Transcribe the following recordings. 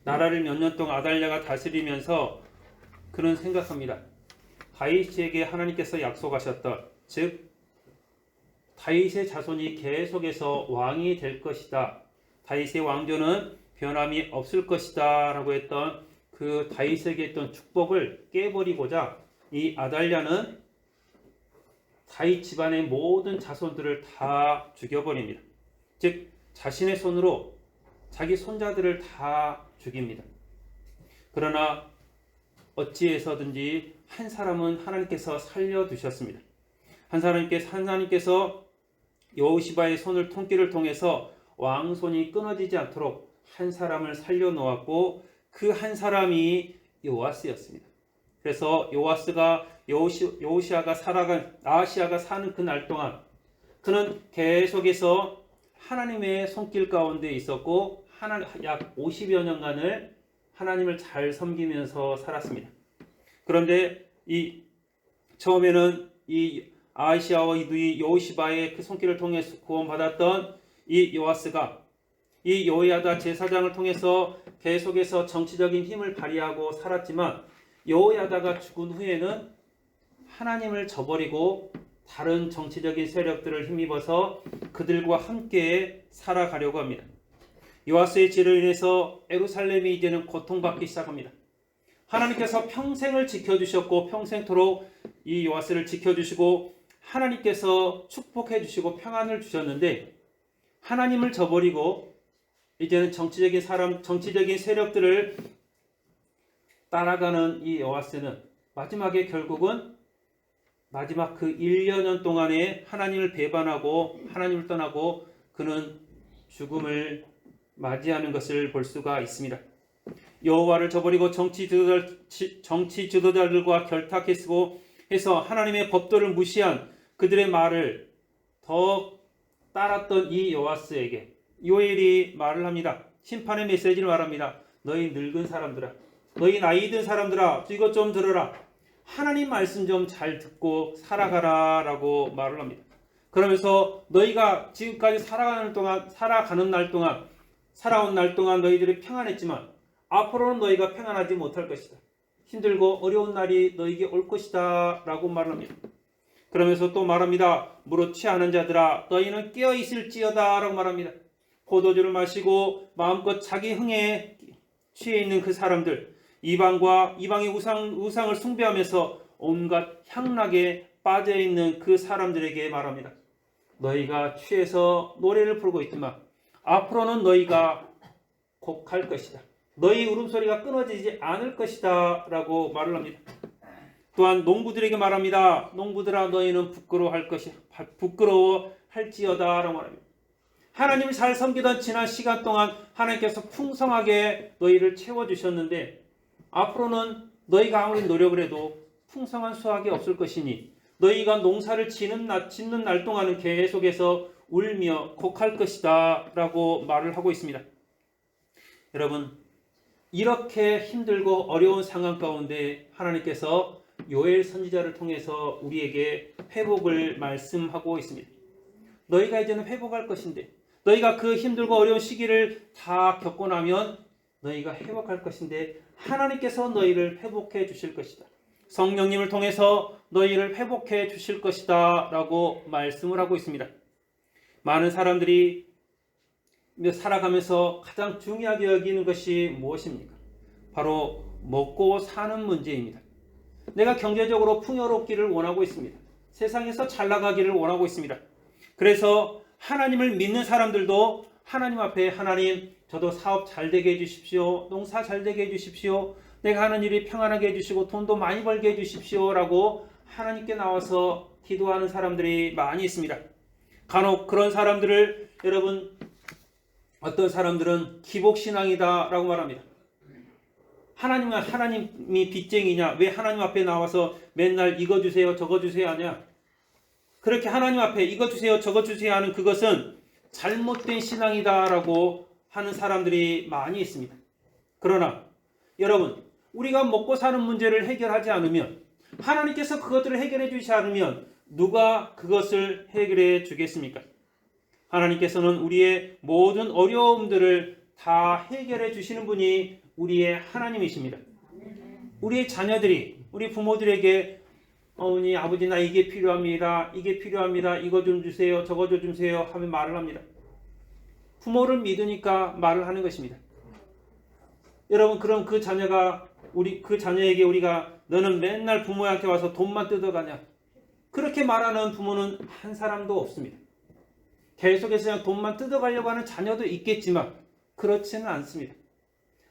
나라를 몇 년 동안 아달랴가 다스리면서 그는 생각합니다. 다윗에게 하나님께서 약속하셨던, 즉 다윗의 자손이 계속해서 왕이 될 것이다, 다윗의 왕조는 변함이 없을 것이다 라고 했던 그 다윗에게 했던 축복을 깨버리고자 이 아달랴는 다윗 집안의 모든 자손들을 다 죽여버립니다. 즉 자신의 손으로 자기 손자들을 다 죽입니다. 그러나 어찌해서든지 한 사람은 하나님께서 살려두셨습니다. 하나님께서 여호시바의 손을 통끼를 통해서 왕손이 끊어지지 않도록 한 사람을 살려놓았고 그 한 사람이 요아스였습니다. 그래서 요아스가 아하시아가 사는 그 날 동안 그는 계속해서 하나님의 손길 가운데 있었고 약 50여 년간을 하나님을 잘 섬기면서 살았습니다. 그런데 처음에는 이 아하시아와 이 여호시바의 그 손길을 통해서 구원받았던 이 요아스가 이 여호야다 제사장을 통해서 계속해서 정치적인 힘을 발휘하고 살았지만 여호야다가 죽은 후에는 하나님을 저버리고 다른 정치적인 세력들을 힘입어서 그들과 함께 살아가려고 합니다. 요아스의 죄로 인해서 예루살렘이 이제는 고통받기 시작합니다. 하나님께서 평생을 지켜주셨고 평생토록 이 요아스를 지켜주시고 하나님께서 축복해 주시고 평안을 주셨는데 하나님을 저버리고 이제는 정치적인 세력들을 따라가는 이 요아스는 마지막에 결국은 마지막 그 1여 년 동안에 하나님을 배반하고 하나님을 떠나고 그는 죽음을 맞이하는 것을 볼 수가 있습니다. 여호와를 저버리고 정치 지도자들과 결탁했고 해서 하나님의 법도를 무시한 그들의 말을 더 따랐던 이 요아스에게 요엘이 말을 합니다. 심판의 메시지를 말합니다. 너희 늙은 사람들아, 너희 나이 든 사람들아, 이것 좀 들어라. 하나님 말씀 좀 잘 듣고 살아가라 라고 말을 합니다. 그러면서 너희가 지금까지 살아온 날 동안 너희들이 평안했지만 앞으로는 너희가 평안하지 못할 것이다. 힘들고 어려운 날이 너희에게 올 것이다 라고 말을 합니다. 그러면서 또 말합니다. 무릇 취하는 자들아 너희는 깨어 있을지어다 라고 말합니다. 포도주를 마시고 마음껏 자기 흥에 취해 있는 그 사람들, 이방의 우상을 숭배하면서 온갖 향락에 빠져있는 그 사람들에게 말합니다. 너희가 취해서 노래를 부르고 있지만 앞으로는 너희가 곡할 것이다. 너희 울음소리가 끊어지지 않을 것이다 라고 말을 합니다. 또한 농부들에게 말합니다. 농부들아 너희는 부끄러워할지어다 라고 말합니다. 하나님을 잘 섬기던 지난 시간 동안 하나님께서 풍성하게 너희를 채워주셨는데 앞으로는 너희가 아무리 노력을 해도 풍성한 수확이 없을 것이니 너희가 농사를 짓는 날 동안은 계속해서 울며 곡할 것이다 라고 말을 하고 있습니다. 여러분, 이렇게 힘들고 어려운 상황 가운데 하나님께서 요엘 선지자를 통해서 우리에게 회복을 말씀하고 있습니다. 너희가 이제는 회복할 것인데 너희가 그 힘들고 어려운 시기를 다 겪고 나면 너희가 회복할 것인데 하나님께서 너희를 회복해 주실 것이다. 성령님을 통해서 너희를 회복해 주실 것이다 라고 말씀을 하고 있습니다. 많은 사람들이 살아가면서 가장 중요하게 여기는 것이 무엇입니까? 바로 먹고 사는 문제입니다. 내가 경제적으로 풍요롭기를 원하고 있습니다. 세상에서 잘 나가기를 원하고 있습니다. 그래서 하나님을 믿는 사람들도 하나님 앞에 하나님 저도 사업 잘 되게 해주십시오. 농사 잘 되게 해주십시오. 내가 하는 일이 평안하게 해주시고 돈도 많이 벌게 해주십시오 라고 하나님께 나와서 기도하는 사람들이 많이 있습니다. 간혹 그런 사람들을 여러분 어떤 사람들은 기복신앙이다 라고 말합니다. 하나님이 빚쟁이냐? 왜 하나님 앞에 나와서 맨날 이거 주세요 저거 주세요 하냐? 그렇게 하나님 앞에 이거 주세요 저거 주세요 하는 그것은 잘못된 신앙이다라고 하는 사람들이 많이 있습니다. 그러나 여러분, 우리가 먹고 사는 문제를 해결하지 않으면, 하나님께서 그것들을 해결해 주지 않으면 누가 그것을 해결해 주겠습니까? 하나님께서는 우리의 모든 어려움들을 다 해결해 주시는 분이 우리의 하나님이십니다. 우리의 자녀들이 우리 부모들에게 어머니 아버지 나 이게 필요합니다. 이게 필요합니다. 이거 좀 주세요. 저거 좀 주세요 하면 말을 합니다. 부모를 믿으니까 말을 하는 것입니다. 여러분 그럼 그 자녀가 그 자녀에게 우리가 너는 맨날 부모한테 와서 돈만 뜯어가냐 그렇게 말하는 부모는 한 사람도 없습니다. 계속해서 그냥 돈만 뜯어가려고 하는 자녀도 있겠지만 그렇지는 않습니다.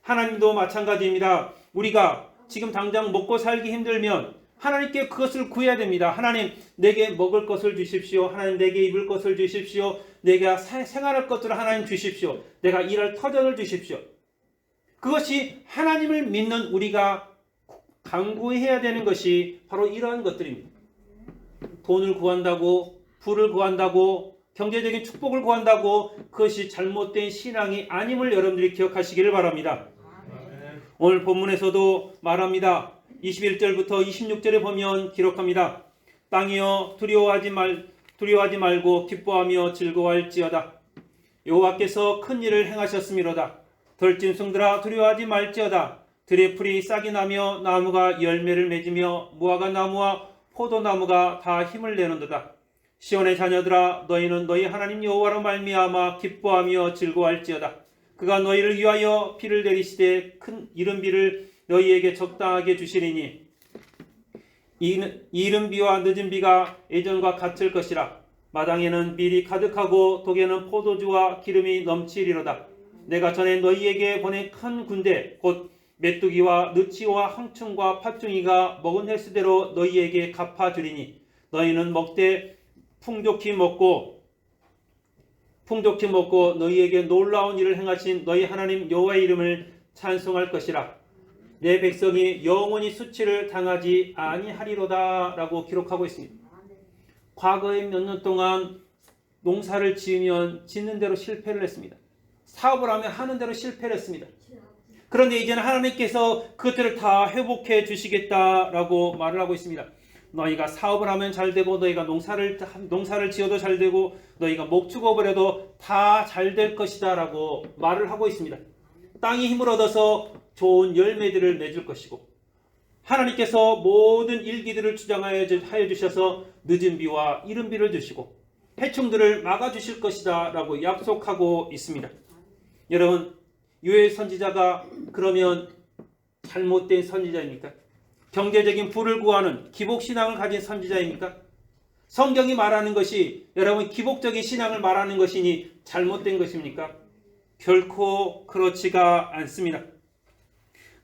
하나님도 마찬가지입니다. 우리가 지금 당장 먹고 살기 힘들면 하나님께 그것을 구해야 됩니다. 하나님 내게 먹을 것을 주십시오. 하나님 내게 입을 것을 주십시오. 내가 생활할 것들을 하나님 주십시오. 내가 일할 터전을 주십시오. 그것이 하나님을 믿는 우리가 간구해야 되는 것이 바로 이러한 것들입니다. 돈을 구한다고 부를 구한다고 경제적인 축복을 구한다고 그것이 잘못된 신앙이 아님을 여러분들이 기억하시기를 바랍니다. 오늘 본문에서도 말합니다. 21절부터 26절에 보면 기록합니다. 땅이여 두려워하지 말고 기뻐하며 즐거워할지어다. 여호와께서 큰 일을 행하셨음이로다. 들짐승들아 두려워하지 말지어다. 들의 풀이 싹이 나며 나무가 열매를 맺으며 무화과 나무와 포도나무가 다 힘을 내는도다. 시온의 자녀들아 너희는 너희 하나님 여호와로 말미암아 기뻐하며 즐거워할지어다. 그가 너희를 위하여 비를 내리시되 큰 이른 비를 너희에게 적당하게 주시리니 이른 비와 늦은 비가 예전과 같을 것이라. 마당에는 밀이 가득하고 독에는 포도주와 기름이 넘치리로다. 내가 전에 너희에게 보낸 큰 군대 곧 메뚜기와 느치와 황충과 팥중이가 먹은 횟수대로 너희에게 갚아주리니 너희는 먹되 풍족히 먹고 너희에게 놀라운 일을 행하신 너희 하나님 여호와의 이름을 찬송할 것이라. 내 백성이 영원히 수치를 당하지 아니하리로다 라고 기록하고 있습니다. 과거에 몇 년 동안 농사를 지으면 짓는 대로 실패를 했습니다. 사업을 하면 하는 대로 실패를 했습니다. 그런데 이제는 하나님께서 그것들을 다 회복해 주시겠다라고 말을 하고 있습니다. 너희가 사업을 하면 잘 되고 너희가 농사를 지어도 잘 되고 너희가 목축업을 해도 다 잘 될 것이다 라고 말을 하고 있습니다. 땅이 힘을 얻어서 좋은 열매들을 맺을 것이고 하나님께서 모든 일기들을 주장하여 주셔서 늦은 비와 이른 비를 주시고 해충들을 막아주실 것이다 라고 약속하고 있습니다. 여러분 요엘 선지자가 그러면 잘못된 선지자입니까? 경제적인 부를 구하는 기복신앙을 가진 선지자입니까? 성경이 말하는 것이 여러분 기복적인 신앙을 말하는 것이니 잘못된 것입니까? 결코 그렇지가 않습니다.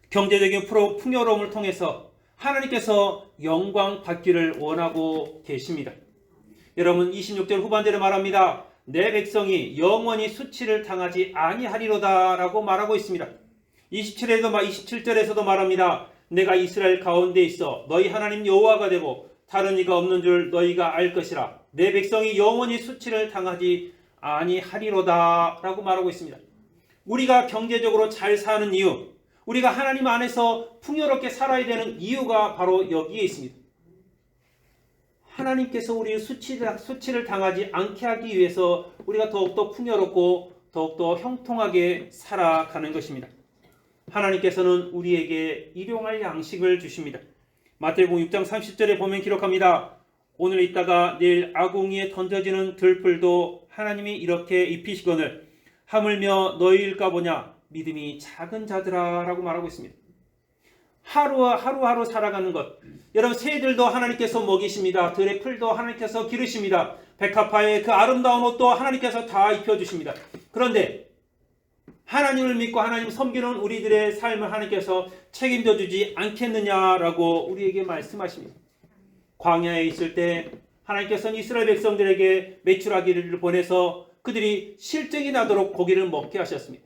경제적인 풍요로움을 통해서 하나님께서 영광 받기를 원하고 계십니다. 여러분 26절 후반절에 말합니다. 내 백성이 영원히 수치를 당하지 아니하리로다 라고 말하고 있습니다. 27절에서도 말합니다. 내가 이스라엘 가운데 있어 너희 하나님 여호와가 되고 다른 이가 없는 줄 너희가 알 것이라. 내 백성이 영원히 수치를 당하지 아니하리로다 라고 말하고 있습니다. 우리가 경제적으로 잘 사는 이유, 우리가 하나님 안에서 풍요롭게 살아야 되는 이유가 바로 여기에 있습니다. 하나님께서 우리를 수치를 당하지 않게 하기 위해서 우리가 더욱더 풍요롭고 더욱더 형통하게 살아가는 것입니다. 하나님께서는 우리에게 일용할 양식을 주십니다. 마태복음 6장 30절에 보면 기록합니다. 오늘 있다가 내일 아궁이에 던져지는 들풀도 하나님이 이렇게 입히시거늘 하물며 너희일까 보냐 믿음이 작은 자들아 라고 말하고 있습니다. 하루하루 살아가는 것. 여러분 새들도 하나님께서 먹이십니다. 들의 풀도 하나님께서 기르십니다. 백합화의 그 아름다운 옷도 하나님께서 다 입혀주십니다. 그런데 하나님을 믿고 하나님 섬기는 우리들의 삶을 하나님께서 책임져 주지 않겠느냐라고 우리에게 말씀하십니다. 광야에 있을 때 하나님께서는 이스라엘 백성들에게 메추라기를 보내서 그들이 실증이 나도록 고기를 먹게 하셨습니다.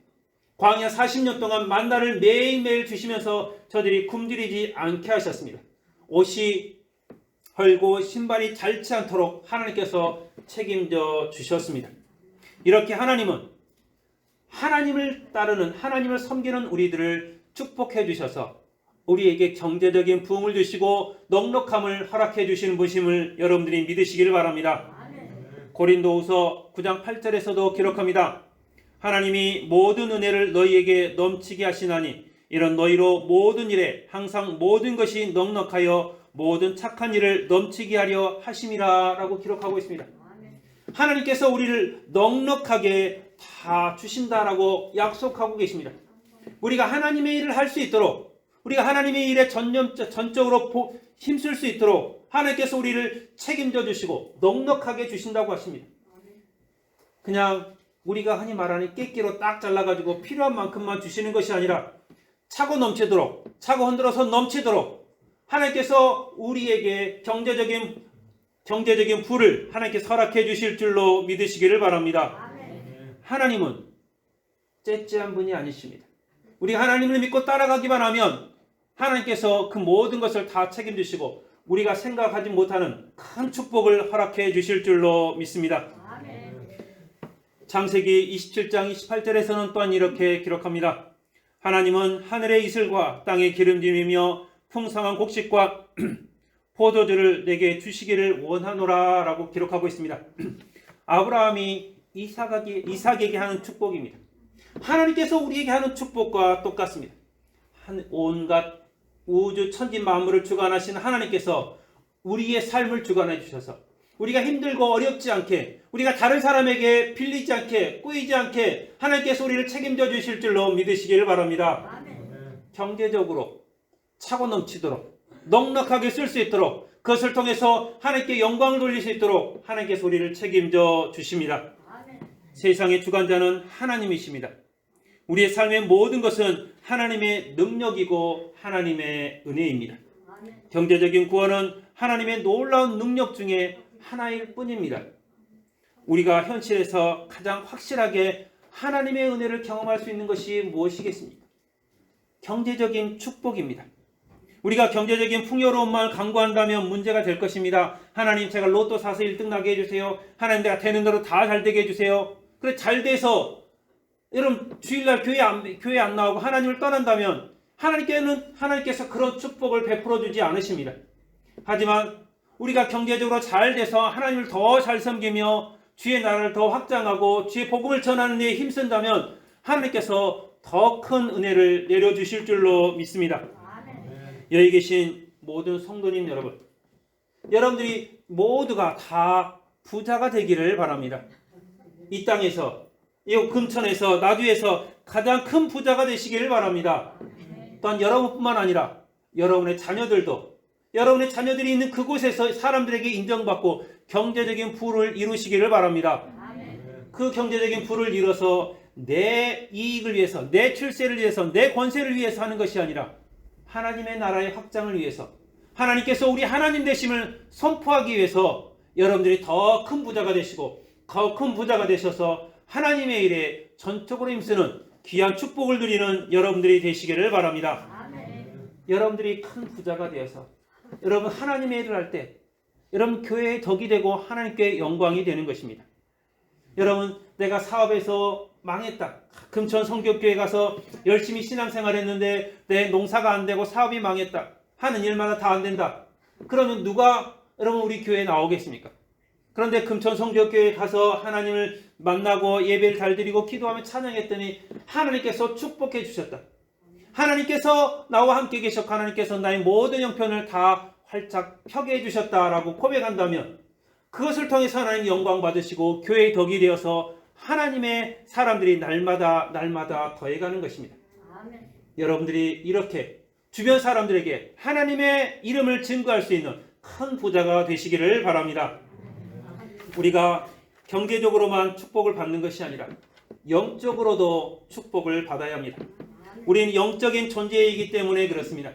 광야 40년 동안 만나를 매일매일 주시면서 저들이 굶주리지 않게 하셨습니다. 옷이 헐고 신발이 닳지 않도록 하나님께서 책임져 주셨습니다. 이렇게 하나님은 하나님을 따르는 하나님을 섬기는 우리들을 축복해 주셔서 우리에게 경제적인 부흥을 주시고 넉넉함을 허락해 주시는 분임을 여러분들이 믿으시기를 바랍니다. 고린도후서 9장 8절에서도 기록합니다. 하나님이 모든 은혜를 너희에게 넘치게 하시나니 이런 너희로 모든 일에 항상 모든 것이 넉넉하여 모든 착한 일을 넘치게 하려 하심이라 라고 기록하고 있습니다. 하나님께서 우리를 넉넉하게 다 주신다라고 약속하고 계십니다. 우리가 하나님의 일을 할 수 있도록, 우리가 하나님의 일에 전적으로 힘쓸 수 있도록 하나님께서 우리를 책임져 주시고 넉넉하게 주신다고 하십니다. 그냥 우리가 흔히 말하는 깨끼로 딱 잘라가지고 필요한 만큼만 주시는 것이 아니라 차고 넘치도록, 차고 흔들어서 넘치도록 하나님께서 우리에게 경제적인 부를 하나님께서 허락해 주실 줄로 믿으시기를 바랍니다. 하나님은 째째한 분이 아니십니다. 우리가 하나님을 믿고 따라가기만 하면 하나님께서 그 모든 것을 다 책임지시고 우리가 생각하지 못하는 큰 축복을 허락해 주실 줄로 믿습니다. 창세기 27장 28절에서는 또한 이렇게 기록합니다. 하나님은 하늘의 이슬과 땅의 기름짐이며 풍성한 곡식과 포도주를 내게 주시기를 원하노라 라고 기록하고 있습니다. 아브라함이 이삭에게 하는 축복입니다. 하나님께서 우리에게 하는 축복과 똑같습니다. 온갖 우주 천지 만물을 주관하신 하나님께서 우리의 삶을 주관해 주셔서 우리가 힘들고 어렵지 않게, 우리가 다른 사람에게 빌리지 않게, 꾸이지 않게 하나님께서 우리를 책임져 주실 줄로 믿으시기를 바랍니다. 경제적으로 차고 넘치도록 넉넉하게 쓸 수 있도록 그것을 통해서 하나님께 영광을 돌릴 수 있도록 하나님께서 우리를 책임져 주십니다. 세상의 주관자는 하나님이십니다. 우리의 삶의 모든 것은 하나님의 능력이고 하나님의 은혜입니다. 경제적인 구원은 하나님의 놀라운 능력 중에 하나일 뿐입니다. 우리가 현실에서 가장 확실하게 하나님의 은혜를 경험할 수 있는 것이 무엇이겠습니까? 경제적인 축복입니다. 우리가 경제적인 풍요로움만 강구한다면 문제가 될 것입니다. 하나님, 제가 로또 사서 1등 나게 해주세요. 하나님, 내가 되는 대로 다 잘 되게 해주세요. 그래, 잘 돼서 여러분 주일날 교회 안 나오고 하나님을 떠난다면 하나님께서 그런 축복을 베풀어 주지 않으십니다. 하지만 우리가 경제적으로 잘 돼서 하나님을 더 잘 섬기며 주의 나라를 더 확장하고 주의 복음을 전하는 데 힘쓴다면 하나님께서 더 큰 은혜를 내려주실 줄로 믿습니다. 여기 계신 모든 성도님 여러분, 여러분들이 모두가 다 부자가 되기를 바랍니다. 이 땅에서, 이 금천에서, 나주에서 가장 큰 부자가 되시기를 바랍니다. 또한 여러분뿐만 아니라 여러분의 자녀들도, 여러분의 자녀들이 있는 그곳에서 사람들에게 인정받고 경제적인 부를 이루시기를 바랍니다. 그 경제적인 부를 이뤄서 내 이익을 위해서, 내 출세를 위해서, 내 권세를 위해서 하는 것이 아니라 하나님의 나라의 확장을 위해서, 하나님께서 우리 하나님 되심을 선포하기 위해서 여러분들이 더 큰 부자가 되시고 더 큰 부자가 되셔서 하나님의 일에 전적으로 힘쓰는 귀한 축복을 누리는 여러분들이 되시기를 바랍니다. 여러분들이 큰 부자가 되어서 여러분 하나님의 일을 할 때 여러분 교회의 덕이 되고 하나님께 영광이 되는 것입니다. 여러분, 내가 사업에서 망했다. 금천 성교교회 가서 열심히 신앙생활 했는데 내 농사가 안 되고 사업이 망했다. 하는 일마다 다 안 된다. 그러면 누가 여러분 우리 교회에 나오겠습니까? 그런데 금천 성교교회에 가서 하나님을 만나고 예배를 잘 드리고 기도하며 찬양했더니 하나님께서 축복해 주셨다. 하나님께서 나와 함께 계셨고 하나님께서 나의 모든 형편을 다 활짝 펴게 해주셨다라고 고백한다면 그것을 통해서 하나님 영광 받으시고 교회의 덕이 되어서 하나님의 사람들이 날마다 더해가는 것입니다. 아멘. 여러분들이 이렇게 주변 사람들에게 하나님의 이름을 증거할 수 있는 큰 부자가 되시기를 바랍니다. 우리가 경제적으로만 축복을 받는 것이 아니라 영적으로도 축복을 받아야 합니다. 우리는 영적인 존재이기 때문에 그렇습니다.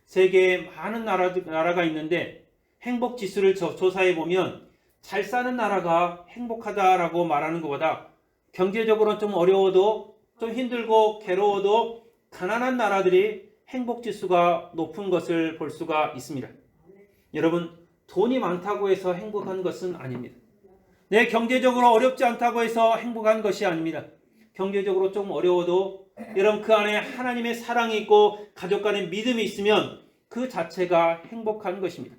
세계에 많은 나라가 있는데 행복지수를 조사해 보면 잘 사는 나라가 행복하다라고 말하는 것보다 경제적으로 좀 어려워도 좀 힘들고 괴로워도 가난한 나라들이 행복지수가 높은 것을 볼 수가 있습니다. 여러분, 돈이 많다고 해서 행복한 것은 아닙니다. 내 경제적으로 어렵지 않다고 해서 행복한 것이 아닙니다. 경제적으로 좀 어려워도 여러분 그 안에 하나님의 사랑이 있고 가족 간의 믿음이 있으면 그 자체가 행복한 것입니다.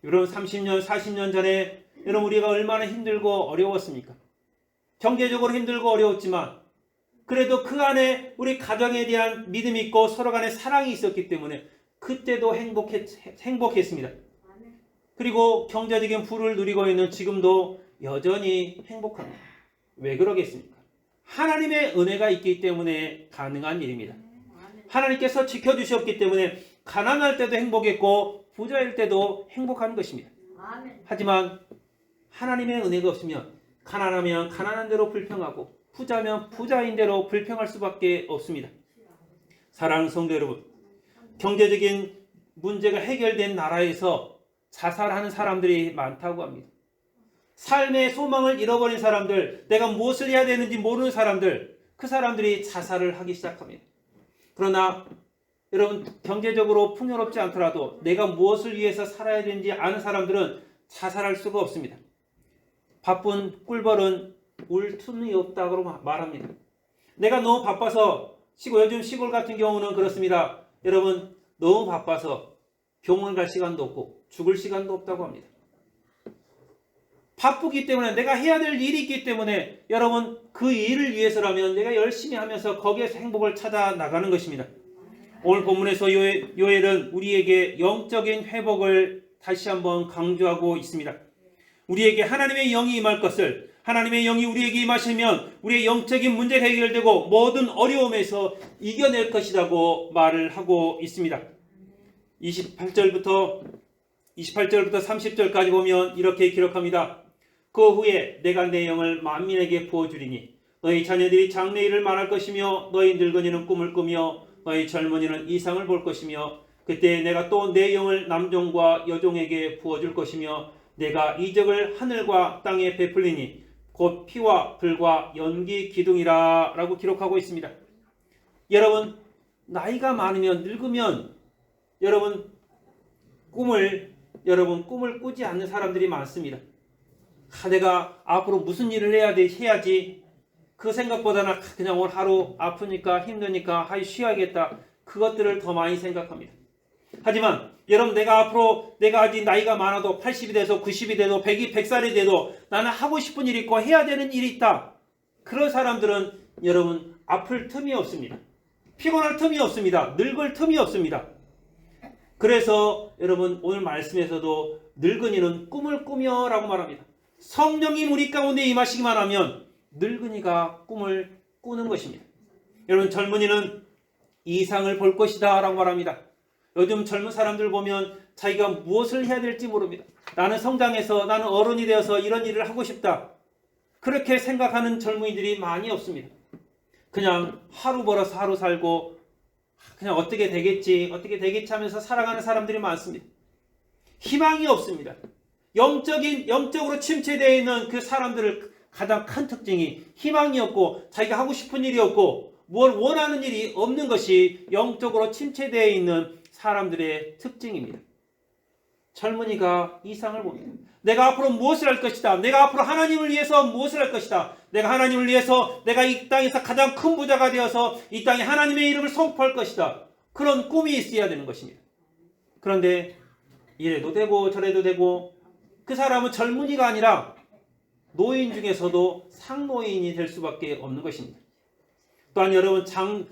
여러분 30년, 40년 전에 여러분 우리가 얼마나 힘들고 어려웠습니까? 경제적으로 힘들고 어려웠지만 그래도 그 안에 우리 가정에 대한 믿음이 있고 서로 간에 사랑이 있었기 때문에 그때도 행복했습니다. 그리고 경제적인 부를 누리고 있는 지금도 여전히 행복합니다. 왜 그러겠습니까? 하나님의 은혜가 있기 때문에 가능한 일입니다. 하나님께서 지켜주셨기 때문에 가난할 때도 행복했고 부자일 때도 행복한 것입니다. 하지만 하나님의 은혜가 없으면 가난하면 가난한 대로 불평하고 부자면 부자인 대로 불평할 수밖에 없습니다. 사랑하는 성도 여러분, 경제적인 문제가 해결된 나라에서 자살하는 사람들이 많다고 합니다. 삶의 소망을 잃어버린 사람들, 내가 무엇을 해야 되는지 모르는 사람들, 그 사람들이 자살을 하기 시작합니다. 그러나 여러분, 경제적으로 풍요롭지 않더라도 내가 무엇을 위해서 살아야 되는지 아는 사람들은 자살할 수가 없습니다. 바쁜 꿀벌은 울 틈이 없다고 말합니다. 내가 너무 바빠서 요즘 시골 같은 경우는 그렇습니다. 여러분, 너무 바빠서 병원 갈 시간도 없고 죽을 시간도 없다고 합니다. 바쁘기 때문에 내가 해야 될 일이 있기 때문에 여러분, 그 일을 위해서라면 내가 열심히 하면서 거기에서 행복을 찾아 나가는 것입니다. 오늘 본문에서 요엘은 우리에게 영적인 회복을 다시 한번 강조하고 있습니다. 우리에게 하나님의 영이 임할 것을, 하나님의 영이 우리에게 임하시면 우리의 영적인 문제가 해결되고 모든 어려움에서 이겨낼 것이라고 말을 하고 있습니다. 28절부터 30절까지 보면 이렇게 기록합니다. 그 후에 내가 내 영을 만민에게 부어주리니 너희 자녀들이 장래일을 말할 것이며 너희 늙은이는 꿈을 꾸며 너희 젊은이는 이상을 볼 것이며 그때 내가 또 내 영을 남종과 여종에게 부어줄 것이며 내가 이적을 하늘과 땅에 베풀리니 곧 피와 불과 연기 기둥이라 라고 기록하고 있습니다. 여러분, 나이가 많으면 늙으면 꿈을 꾸지 않는 사람들이 많습니다. 내가 앞으로 무슨 일을 해야지 그 생각보다는 그냥 오늘 하루 아프니까 힘드니까 쉬어야겠다, 그것들을 더 많이 생각합니다. 하지만 여러분, 내가 아직 나이가 많아도 80이 돼서 90이 돼도 100살이 돼도 나는 하고 싶은 일이 있고 해야 되는 일이 있다. 그런 사람들은 여러분, 아플 틈이 없습니다. 피곤할 틈이 없습니다. 늙을 틈이 없습니다. 그래서 여러분, 오늘 말씀에서도 늙은이는 꿈을 꾸며 라고 말합니다. 성령이 우리 가운데 임하시기만 하면 늙은이가 꿈을 꾸는 것입니다. 여러분, 젊은이는 이상을 볼 것이다 라고 말합니다. 요즘 젊은 사람들 보면 자기가 무엇을 해야 될지 모릅니다. 나는 성장해서, 나는 어른이 되어서 이런 일을 하고 싶다, 그렇게 생각하는 젊은이들이 많이 없습니다. 그냥 하루 벌어서 하루 살고 그냥 어떻게 되겠지 하면서 살아가는 사람들이 많습니다. 희망이 없습니다. 영적으로 침체되어 있는 그 사람들을 가장 큰 특징이 희망이 없고 자기가 하고 싶은 일이 없고 뭘 원하는 일이 없는 것이 영적으로 침체되어 있는 사람들의 특징입니다. 젊은이가 이상을 봅니다. 내가 앞으로 무엇을 할 것이다. 내가 앞으로 하나님을 위해서 무엇을 할 것이다. 내가 하나님을 위해서 내가 이 땅에서 가장 큰 부자가 되어서 이 땅에 하나님의 이름을 선포할 것이다. 그런 꿈이 있어야 되는 것입니다. 그런데 이래도 되고 저래도 되고, 그 사람은 젊은이가 아니라 노인 중에서도 상노인이 될 수밖에 없는 것입니다. 또한 여러분,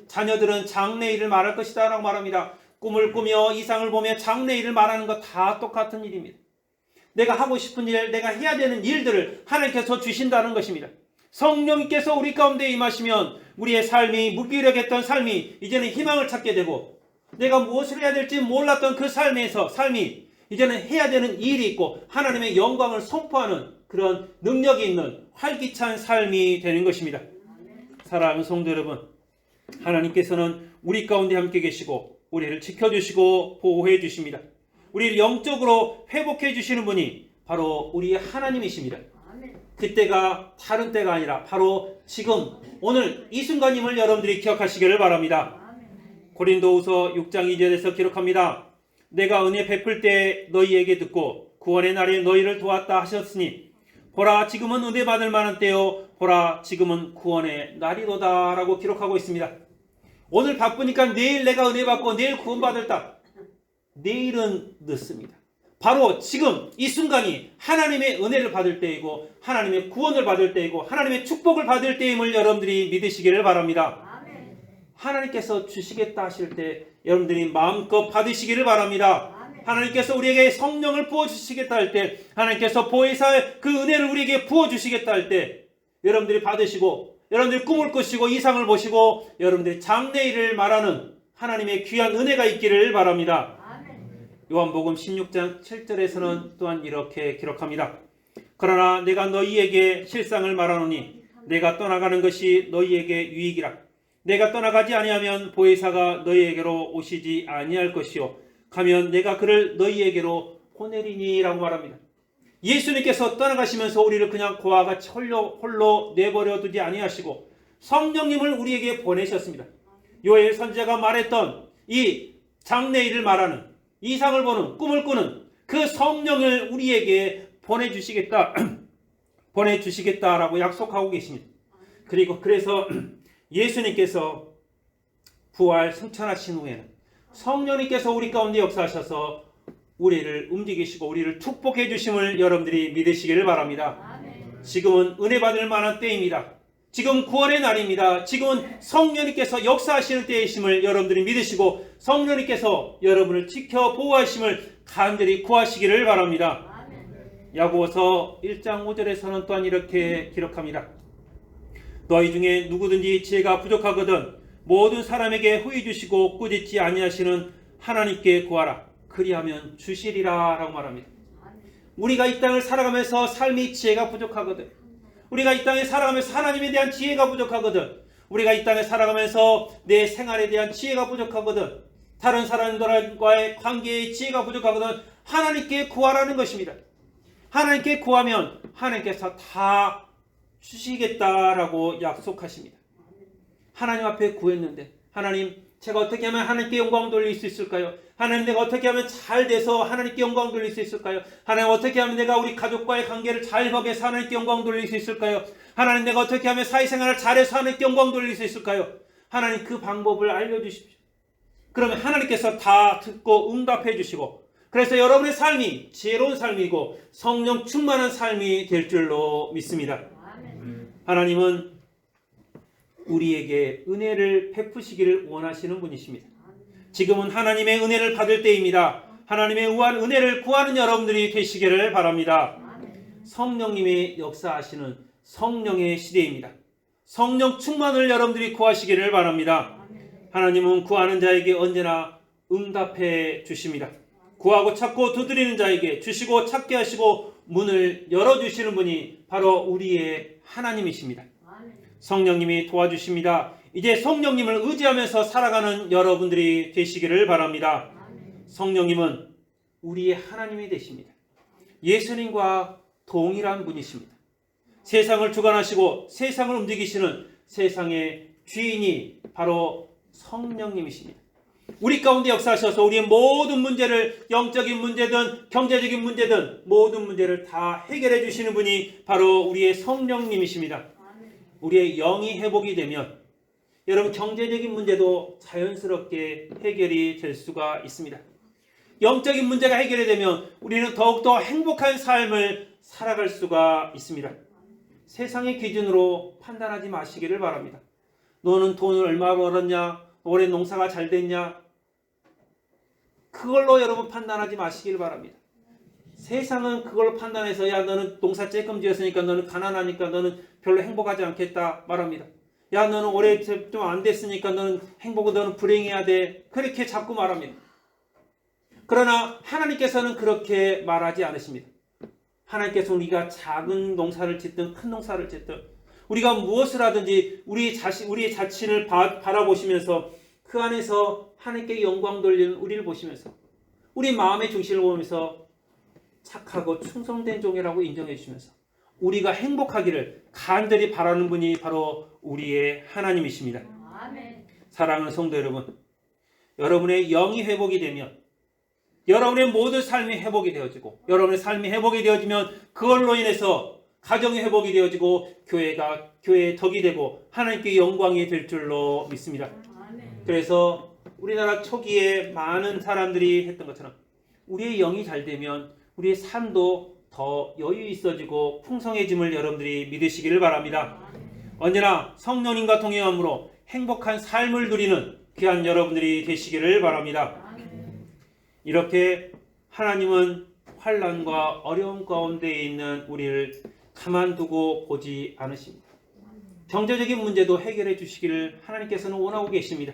자녀들은 장래일을 말할 것이다 라고 말합니다. 꿈을 꾸며 이상을 보며 장래일을 말하는 것 다 똑같은 일입니다. 내가 하고 싶은 일, 내가 해야 되는 일들을 하나님께서 주신다는 것입니다. 성령께서 우리 가운데 임하시면 우리의 삶이 무기력했던 삶이 이제는 희망을 찾게 되고, 내가 무엇을 해야 될지 몰랐던 그 삶이 이제는 해야 되는 일이 있고 하나님의 영광을 선포하는 그런 능력이 있는 활기찬 삶이 되는 것입니다. 사랑하는 성도 여러분, 하나님께서는 우리 가운데 함께 계시고 우리를 지켜주시고 보호해 주십니다. 우리를 영적으로 회복해 주시는 분이 바로 우리의 하나님이십니다. 그때가 다른 때가 아니라 바로 지금 오늘 이 순간임을 여러분들이 기억하시기를 바랍니다. 고린도후서 6장 2절에서 기록합니다. 내가 은혜 베풀 때 너희에게 듣고 구원의 날에 너희를 도왔다 하셨으니 보라, 지금은 은혜 받을 만한 때요, 보라, 지금은 구원의 날이로다 라고 기록하고 있습니다. 오늘 바쁘니까 내일 내가 은혜 받고 내일 구원받을다. 내일은 늦습니다. 바로 지금 이 순간이 하나님의 은혜를 받을 때이고 하나님의 구원을 받을 때이고 하나님의 축복을 받을 때임을 여러분들이 믿으시기를 바랍니다. 아멘. 하나님께서 주시겠다 하실 때 여러분들이 마음껏 받으시기를 바랍니다. 아멘. 하나님께서 우리에게 성령을 부어주시겠다 할 때, 하나님께서 보혜사의 그 은혜를 우리에게 부어주시겠다 할 때 여러분들이 받으시고 여러분들이 꿈을 꾸시고 이상을 보시고 여러분들이 장래일을 말하는 하나님의 귀한 은혜가 있기를 바랍니다. 요한복음 16장 7절에서는 또한 이렇게 기록합니다. 그러나 내가 너희에게 실상을 말하노니 내가 떠나가는 것이 너희에게 유익이라. 내가 떠나가지 아니하면 보혜사가 너희에게로 오시지 아니할 것이요 가면 내가 그를 너희에게로 보내리니라고 말합니다. 예수님께서 떠나가시면서 우리를 그냥 고와 같이 홀로 내버려 두지 아니하시고 성령님을 우리에게 보내셨습니다. 요엘 선지자가 말했던 이 장래일을 말하는 이상을 보는 꿈을 꾸는 그 성령을 우리에게 보내주시겠다라고 약속하고 계십니다. 그래서 예수님께서 부활 승천하신 후에는 성령님께서 우리 가운데 역사하셔서 우리를 움직이시고 우리를 축복해 주심을 여러분들이 믿으시기를 바랍니다. 지금은 은혜 받을 만한 때입니다. 지금 구원의 날입니다. 지금은 성령님께서 역사하시는 때이심을 여러분들이 믿으시고 성령님께서 여러분을 지켜 보호하심을 간절히 구하시기를 바랍니다. 야고보서 1장 5절에서는 또한 이렇게 기록합니다. 너희 중에 누구든지 지혜가 부족하거든 모든 사람에게 후히 주시고 꾸짖지 아니하시는 하나님께 구하라. 그리하면 주시리라 라고 말합니다. 우리가 이 땅을 살아가면서 삶이 지혜가 부족하거든. 우리가 이 땅에 살아가면서 하나님에 대한 지혜가 부족하거든. 우리가 이 땅에 살아가면서 내 생활에 대한 지혜가 부족하거든. 다른 사람들과의 관계의 지혜가 부족하거든. 하나님께 구하라는 것입니다. 하나님께 구하면 하나님께서 다 주시겠다라고 약속하십니다. 하나님 앞에 구했는데 하나님 제가 어떻게 하면 하나님께 영광 돌릴 수 있을까요? 하나님 내가 어떻게 하면 잘 돼서 하나님께 영광 돌릴 수 있을까요? 하나님 어떻게 하면 내가 우리 가족과의 관계를 잘 맺어서 하나님께 영광 돌릴 수 있을까요? 하나님 내가 어떻게 하면 사회생활을 잘해서 하나님께 영광 돌릴 수 있을까요? 하나님 그 방법을 알려주십시오. 그러면 하나님께서 다 듣고 응답해 주시고 그래서 여러분의 삶이 지혜로운 삶이고 성령 충만한 삶이 될 줄로 믿습니다. 하나님은 우리에게 은혜를 베푸시기를 원하시는 분이십니다. 지금은 하나님의 은혜를 받을 때입니다. 하나님의 우한 은혜를 구하는 여러분들이 되시기를 바랍니다. 성령님의 역사하시는 성령의 시대입니다. 성령 충만을 여러분들이 구하시기를 바랍니다. 하나님은 구하는 자에게 언제나 응답해 주십니다. 구하고 찾고 두드리는 자에게 주시고 찾게 하시고 문을 열어주시는 분이 바로 우리의 하나님이십니다. 성령님이 도와주십니다. 이제 성령님을 의지하면서 살아가는 여러분들이 되시기를 바랍니다. 성령님은 우리의 하나님이 되십니다. 예수님과 동일한 분이십니다. 세상을 주관하시고 세상을 움직이시는 세상의 주인이 바로 성령님이십니다. 우리 가운데 역사하셔서 우리의 모든 문제를 영적인 문제든 경제적인 문제든 모든 문제를 다 해결해 주시는 분이 바로 우리의 성령님이십니다. 우리의 영이 회복이 되면 여러분 경제적인 문제도 자연스럽게 해결이 될 수가 있습니다. 영적인 문제가 해결이 되면 우리는 더욱더 행복한 삶을 살아갈 수가 있습니다. 세상의 기준으로 판단하지 마시기를 바랍니다. 너는 돈을 얼마 벌었냐? 올해 농사가 잘 됐냐? 그걸로 여러분 판단하지 마시기를 바랍니다. 세상은 그걸로 판단해서 야 너는 농사 쬐끔 지었으니까 너는 가난하니까 너는 별로 행복하지 않겠다 말합니다. 야 너는 올해 좀 안 됐으니까 너는 너는 불행해야 돼. 그렇게 자꾸 말합니다. 그러나 하나님께서는 그렇게 말하지 않으십니다. 하나님께서 우리가 작은 농사를 짓든 큰 농사를 짓든 우리가 무엇을 하든지 우리의 자신을 바라보시면서 그 안에서 하나님께 영광 돌리는 우리를 보시면서 우리 마음의 중심을 보면서 착하고 충성된 종이라고 인정해 주시면서 우리가 행복하기를 간절히 바라는 분이 바로 우리의 하나님이십니다. 아멘. 사랑하는 성도 여러분, 여러분의 영이 회복이 되면 여러분의 모든 삶이 회복이 되어지고 여러분의 삶이 회복이 되어지면 그걸로 인해서 가정이 회복이 되어지고 교회의 덕이 되고 하나님께 영광이 될 줄로 믿습니다. 아멘. 그래서 우리나라 초기에 많은 사람들이 했던 것처럼 우리의 영이 잘 되면 우리의 삶도 더 여유 있어지고 풍성해짐을 여러분들이 믿으시기를 바랍니다. 언제나 성령님과 동행함으로 행복한 삶을 누리는 귀한 여러분들이 되시기를 바랍니다. 이렇게 하나님은 환난과 어려움 가운데 있는 우리를 가만두고 보지 않으십니다. 경제적인 문제도 해결해 주시기를 하나님께서는 원하고 계십니다.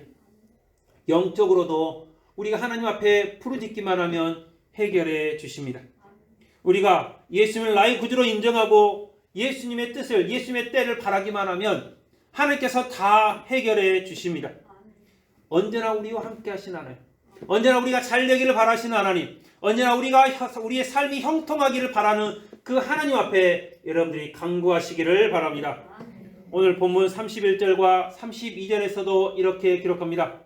영적으로도 우리가 하나님 앞에 부르짖기만 하면 해결해 주십니다. 우리가 예수님을 나의 구주로 인정하고 예수님의 뜻을, 예수님의 때를 바라기만 하면 하나님께서 다 해결해 주십니다. 언제나 우리와 함께 하신 하나님, 언제나 우리가 잘 되기를 바라시는 하나님, 언제나 우리의 삶이 형통하기를 바라는 그 하나님 앞에 여러분들이 간구하시기를 바랍니다. 오늘 본문 31절과 32절에서도 이렇게 기록합니다.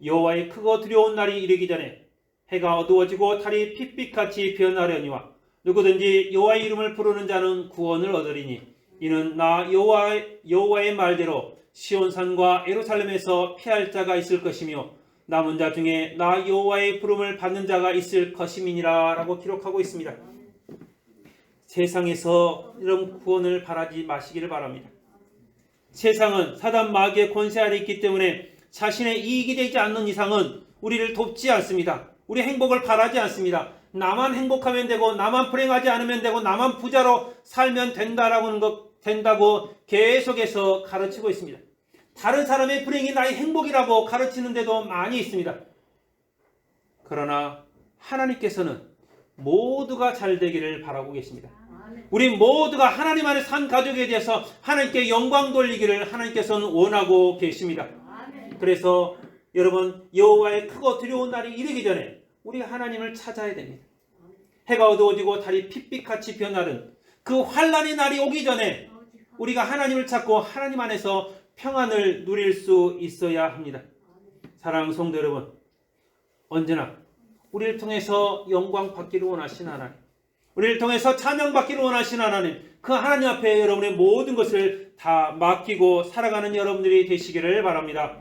여호와의 크고 두려운 날이 이르기 전에 해가 어두워지고 달이 핏빛같이 변하려니와 누구든지 여호와의 이름을 부르는 자는 구원을 얻으리니 이는 나 여호와의 말대로 시온산과 예루살렘에서 피할 자가 있을 것이며 남은 자 중에 나 여호와의 부름을 받는 자가 있을 것임이니라 라고 기록하고 있습니다. 세상에서 이런 구원을 바라지 마시기를 바랍니다. 세상은 사단 마귀의 권세 아래 있기 때문에 자신의 이익이 되지 않는 이상은 우리를 돕지 않습니다. 우리 행복을 바라지 않습니다. 나만 행복하면 되고 나만 불행하지 않으면 되고 나만 부자로 살면 된다고 계속해서 가르치고 있습니다. 다른 사람의 불행이 나의 행복이라고 가르치는 데도 많이 있습니다. 그러나 하나님께서는 모두가 잘 되기를 바라고 계십니다. 우리 모두가 하나님 안에 산 가족에 대해서 하나님께 영광 돌리기를 하나님께서는 원하고 계십니다. 그래서 여러분, 여호와의 크고 두려운 날이 이르기 전에 우리가 하나님을 찾아야 됩니다. 해가 어두워지고 달이 핏빛같이 변하는 그 환난의 날이 오기 전에 우리가 하나님을 찾고 하나님 안에서 평안을 누릴 수 있어야 합니다. 사랑하는 성도 여러분, 언제나 우리를 통해서 영광 받기를 원하신 하나님, 우리를 통해서 찬양 받기를 원하신 하나님, 그 하나님 앞에 여러분의 모든 것을 다 맡기고 살아가는 여러분들이 되시기를 바랍니다.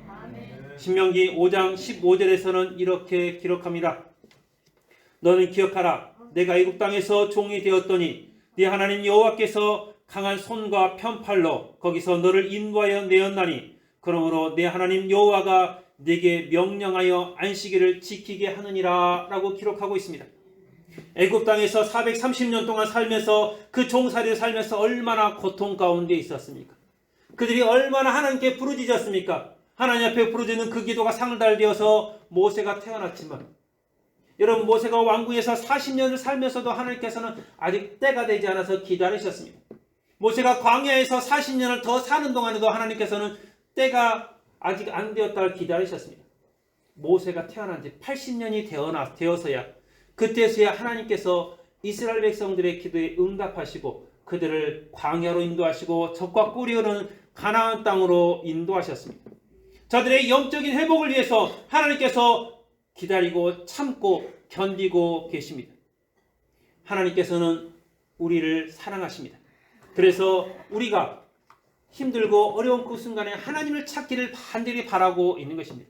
신명기 5장 15절에서는 이렇게 기록합니다. 너는 기억하라. 내가 애굽 땅에서 종이 되었더니 네 하나님 여호와께서 강한 손과 편팔로 거기서 너를 인도하여 내었나니 그러므로 네 하나님 여호와가 네게 명령하여 안식일을 지키게 하느니라 라고 기록하고 있습니다. 애굽 땅에서 430년 동안 살면서 그 종살이를 살면서 얼마나 고통 가운데 있었습니까? 그들이 얼마나 하나님께 부르짖었습니까? 하나님 앞에 부르짖는 그 기도가 상달되어서 모세가 태어났지만, 여러분, 모세가 왕궁에서 40년을 살면서도 하나님께서는 아직 때가 되지 않아서 기다리셨습니다. 모세가 광야에서 40년을 더 사는 동안에도 하나님께서는 때가 아직 안 되었다를 기다리셨습니다. 모세가 태어난 지 80년이 되어서야, 그때서야 하나님께서 이스라엘 백성들의 기도에 응답하시고 그들을 광야로 인도하시고 적과 꿀이 흐르는 가나안 땅으로 인도하셨습니다. 저들의 영적인 회복을 위해서 하나님께서 기다리고 참고 견디고 계십니다. 하나님께서는 우리를 사랑하십니다. 그래서 우리가 힘들고 어려운 그 순간에 하나님을 찾기를 반드시 바라고 있는 것입니다.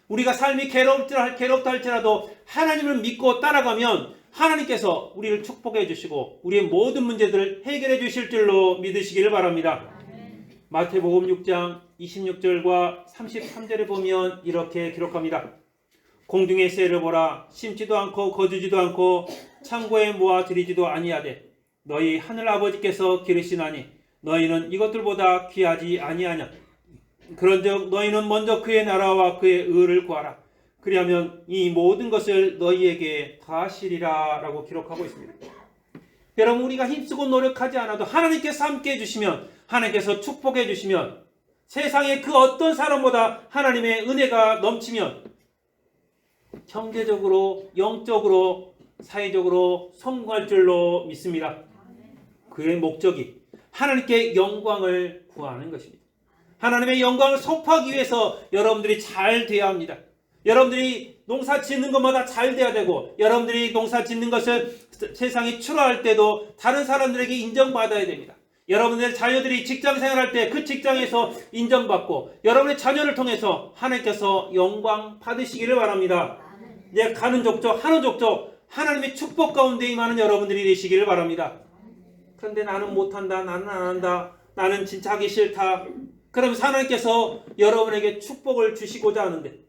우리가 삶이 괴롭다 할지라도 하나님을 믿고 따라가면 하나님께서 우리를 축복해 주시고 우리의 모든 문제들을 해결해 주실 줄로 믿으시기를 바랍니다. 마태복음 6장 26절과 33절에 보면 이렇게 기록합니다. 공중의 새를 보라. 심지도 않고 거두지도 않고 창고에 모아 들이지도 아니하되 너희 하늘 아버지께서 기르시나니 너희는 이것들보다 귀하지 아니하냐. 그런즉 너희는 먼저 그의 나라와 그의 의를 구하라. 그리하면 이 모든 것을 너희에게 더하시리라 라고 기록하고 있습니다. 여러분, 우리가 힘쓰고 노력하지 않아도 하나님께서 함께 해주시면, 하나님께서 축복해 주시면, 세상의 그 어떤 사람보다 하나님의 은혜가 넘치면 경제적으로, 영적으로, 사회적으로 성공할 줄로 믿습니다. 그의 목적이 하나님께 영광을 구하는 것입니다. 하나님의 영광을 선포하기 위해서 여러분들이 잘 돼야 합니다. 여러분들이 농사 짓는 것마다 잘 돼야 되고, 여러분들이 농사 짓는 것을 세상이 추로할 때도 다른 사람들에게 인정받아야 됩니다. 여러분들의 자녀들이 직장 생활할 때 그 직장에서 인정받고, 여러분의 자녀를 통해서 하나님께서 영광 받으시기를 바랍니다. 이제 가는 족족 하는 족족 하나님의 축복 가운데 임하는 여러분들이 되시기를 바랍니다. 그런데 나는 못한다, 나는 안 한다, 나는 진짜 하기 싫다. 그러면서 하나님께서 여러분에게 축복을 주시고자 하는데,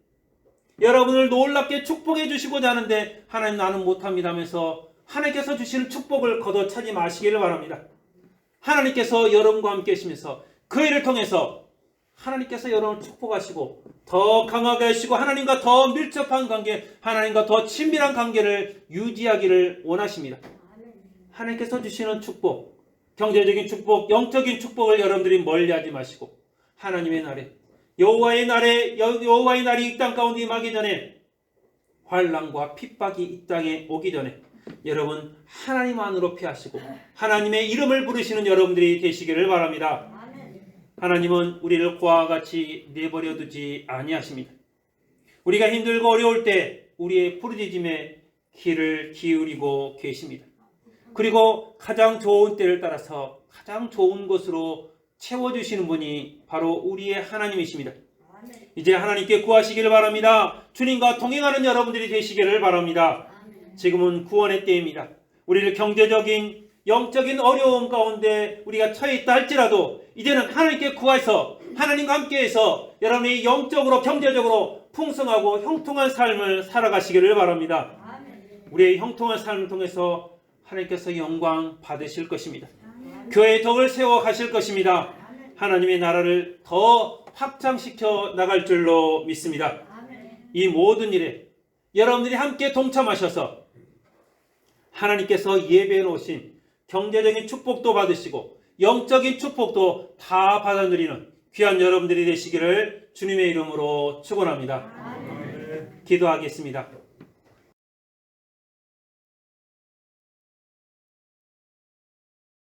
여러분을 놀랍게 축복해 주시고자 하는데 하나님 나는 못합니다 하면서 하나님께서 주시는 축복을 걷어차지 마시기를 바랍니다. 하나님께서 여러분과 함께 하시면서 그 일을 통해서 하나님께서 여러분을 축복하시고 더 강하게 하시고 하나님과 더 밀접한 관계, 하나님과 더 친밀한 관계를 유지하기를 원하십니다. 하나님께서 주시는 축복, 경제적인 축복, 영적인 축복을 여러분들이 멀리하지 마시고 하나님의 날에 여호와의 날이 이 땅 가운데 임하기 전에, 환난과 핍박이 이 땅에 오기 전에 여러분 하나님 안으로 피하시고 하나님의 이름을 부르시는 여러분들이 되시기를 바랍니다. 하나님은 우리를 고아와 같이 내버려 두지 아니하십니다. 우리가 힘들고 어려울 때 우리의 부르짖음에 귀를 기울이고 계십니다. 그리고 가장 좋은 때를 따라서 가장 좋은 것으로 채워주시는 분이 바로 우리의 하나님이십니다. 이제 하나님께 구하시기를 바랍니다. 주님과 동행하는 여러분들이 되시기를 바랍니다. 지금은 구원의 때입니다. 우리를 경제적인 영적인 어려움 가운데 우리가 처해 있다 할지라도 이제는 하나님께 구해서 하나님과 함께해서 여러분이 영적으로 경제적으로 풍성하고 형통한 삶을 살아가시기를 바랍니다. 우리의 형통한 삶을 통해서 하나님께서 영광 받으실 것입니다. 교회의 덕을 세워 가실 것입니다. 하나님의 나라를 더 확장시켜 나갈 줄로 믿습니다. 이 모든 일에 여러분들이 함께 동참하셔서 하나님께서 예배해 놓으신 경제적인 축복도 받으시고 영적인 축복도 다 받아 누리는 귀한 여러분들이 되시기를 주님의 이름으로 축원합니다. 기도하겠습니다.